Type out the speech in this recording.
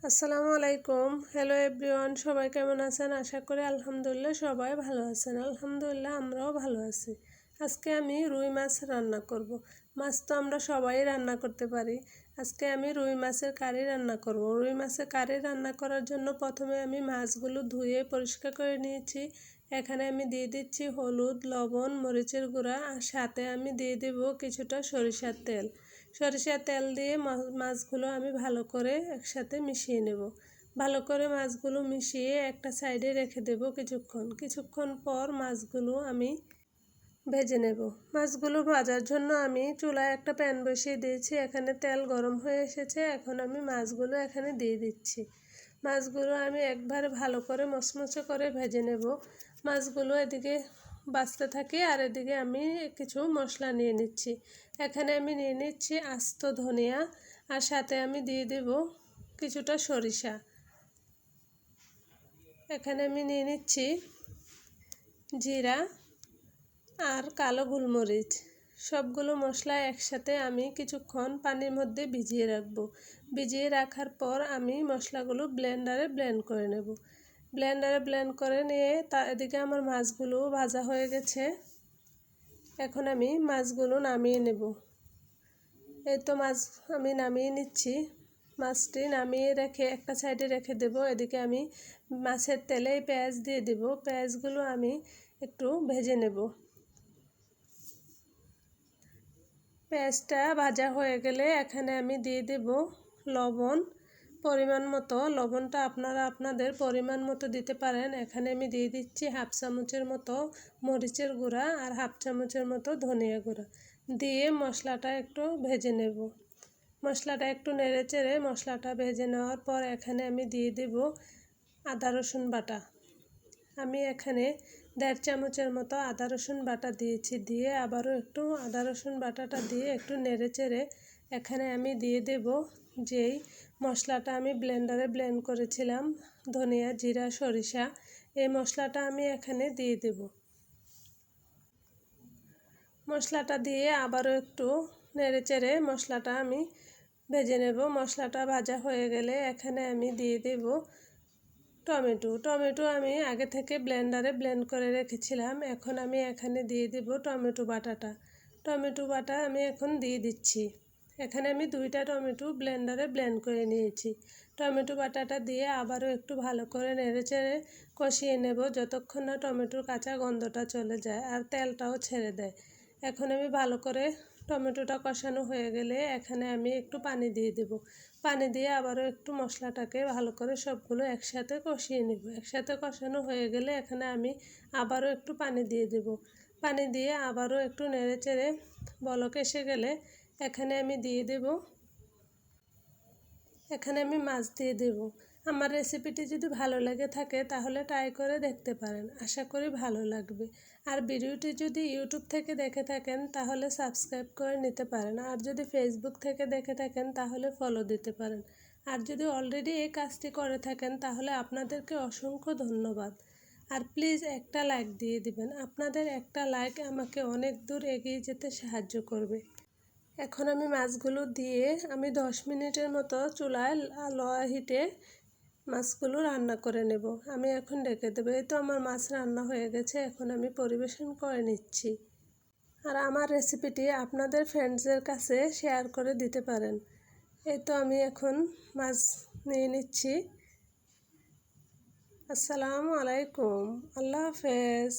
আসসালামু আলাইকুম। Hello everyone, সবাই কেমন আছেন? আশা করি আলহামদুলিল্লাহ সবাই ভালো আছেন। আলহামদুলিল্লাহ আমরাও ভালো আছি। আজকে আমি রুই মাছ রান্না করব। মাছ তো আমরা সবাই রান্না করতে পারি। আজকে আমি রুই মাছের কারি রান্না করব। রুই মাছের কারি রান্না করার জন্য প্রথমে আমি মাছগুলো ধুয়ে পরিষ্কার করে নিয়েছি। এখানে আমি দিয়ে দিচ্ছি হলুদ, লবণ, মরিচের গুঁড়া, আর সাথে আমি দিয়ে দেব কিছুটা সরিষার তেল। সরিষার তেল দিয়ে মাছগুলো আমি ভালো করে একসাথে মিশিয়ে নেব। ভালো করে মাছগুলো মিশিয়ে একটা সাইডে রেখে দেব কিছুক্ষণ পর মাছগুলো আমি ভেজে নেব। মাছগুলো ভাজার জন্য আমি চুলায় একটা প্যান বসিয়ে দিয়েছি। এখানে তেল গরম হয়ে এসেছে। এখন আমি মাছগুলো এখানে দিয়ে দিচ্ছি। মাছগুলো আমি একবারে ভালো করে মচমচে করে ভেজে নেব। মাছগুলো এদিকে বাছতে থাকি, আর এদিকে আমি কিছু মশলা নিয়ে নিচ্ছি। এখানে আমি নিয়ে নিচ্ছি আস্ত ধনিয়া, আর সাথে আমি দিয়ে দেব কিছুটা সরিষা। এখানে আমি নিয়ে নিচ্ছি জিরা আর কালো গোলমরিচ। সবগুলো মশলা একসাথে আমি কিছুক্ষণ পানির মধ্যে ভিজিয়ে রাখবো। ভিজিয়ে রাখার পর আমি মশলাগুলো ব্লেন্ডারে ব্লেন্ড করে নেব। ব্লেন্ডারে ব্লেন্ড করে নিয়ে এদিকে আমার মাছগুলো ভাজা হয়ে গেছে। এখন আমি মাছগুলো নামিয়ে নেব। এই তো মাছ আমি নামিয়ে নিচ্ছি। মাছটি নামিয়ে রেখে একটা সাইডে রেখে দেব। এদিকে আমি মাছের তেলে পেঁয়াজ দিয়ে দেব। পেঁয়াজগুলো আমি একটু ভেজে নেব। পেঁয়াজটা ভাজা হয়ে গেলে এখানে আমি দিয়ে দেব লবণ, পরিমাণ মতো। লবণটা আপনারা আপনাদের পরিমাণ মতো দিতে পারেন। এখানে আমি দিয়ে দিচ্ছি হাফ চামচের মতো মরিচের গুঁড়া আর হাফ চামচের মতো ধনিয়া গুঁড়া দিয়ে মশলাটা একটু ভেজে নেব। মশলাটা একটু নেড়ে চেড়ে মশলাটা ভেজে নেওয়ার পর এখানে আমি দিয়ে দেব আদা রসুন বাটা। আমি এখানে 1.5 চামচের মতো আদা রসুন বাটা দিয়েছি। দিয়ে আবারও একটু আদা রসুন বাটাটা দিয়ে একটু নেড়ে চেড়ে এখানে আমি দিয়ে দেব যেই মশলাটা আমি ব্লেন্ডারে ব্লেন্ড করেছিলাম, ধনিয়া, জিরা, সরিষা, এই মশলাটা আমি এখানে দিয়ে দেব। মশলাটা দিয়ে আবারও একটু নেড়ে চেড়ে মশলাটা আমি ভেজে নেব। মশলাটা ভাজা হয়ে গেলে এখানে আমি দিয়ে দেব টমেটো আমি আগে থেকে ব্লেন্ডারে ব্লেন্ড করে রেখেছিলাম। এখন আমি এখানে দিয়ে দেব টমেটো বাটা আমি এখন দিয়ে দিচ্ছি। এখানে আমি 2টা টমেটো ব্লেন্ডারে ব্লেন্ড করে নিয়েছি। টমেটো বাটাটা দিয়ে আবারও একটু ভালো করে নেড়েচেড়ে কষিয়ে নেব যতক্ষণ না টমেটোর কাঁচা গন্ধটা চলে যায় আর তেলটাও ছেড়ে দেয়। এখন আমি ভালো করে টমেটোটা কষানো হয়ে গেলে এখানে আমি একটু পানি দিয়ে দেব। পানি দিয়ে আবারও একটু মশলাটাকে ভালো করে সবগুলো একসাথে কষিয়ে নেব। একসাথে কষানো হয়ে গেলে এখানে আমি আবারও একটু পানি দিয়ে দেব। পানি দিয়ে আবারও একটু নেড়ে চেড়ে বলক এসে গেলে এখানে আমি দিয়ে দেব মাছ দিয়ে দেব। আমার রেসিপিটি যদি ভালো লেগে থাকে তাহলে ট্রাই করে দেখতে পারেন। আশা করি ভালো লাগবে। আর ভিডিওটি যদি ইউটিউব থেকে দেখে থাকেন তাহলে সাবস্ক্রাইব করে নিতে পারেন। আর যদি ফেসবুক থেকে দেখে থাকেন তাহলে ফলো দিতে পারেন। আর যদি অলরেডি এই কাজটি করে থাকেন তাহলে আপনাদেরকে অসংখ্য ধন্যবাদ। আর প্লিজ একটা লাইক দিয়ে দিবেন। আপনাদের একটা লাইক আমাকে অনেক দূর এগিয়ে যেতে সাহায্য করবে। এখন আমি মাছগুলো দিয়ে আমি 10 মিনিটের মতো চুলায় লোয়া হিটে মাছগুলো রান্না করে নেব। আমি এখন ঢেকে দেবো। এই তো আমার মাছ রান্না হয়ে গেছে। এখন আমি পরিবেশন করে নিচ্ছি। আর আমার রেসিপিটি আপনাদের ফ্রেন্ডসদের কাছে শেয়ার করে দিতে পারেন। এই তো আমি এখন মাছ নিয়ে নিচ্ছি। আসসালামু আলাইকুম, আল্লাহ হাফেজ।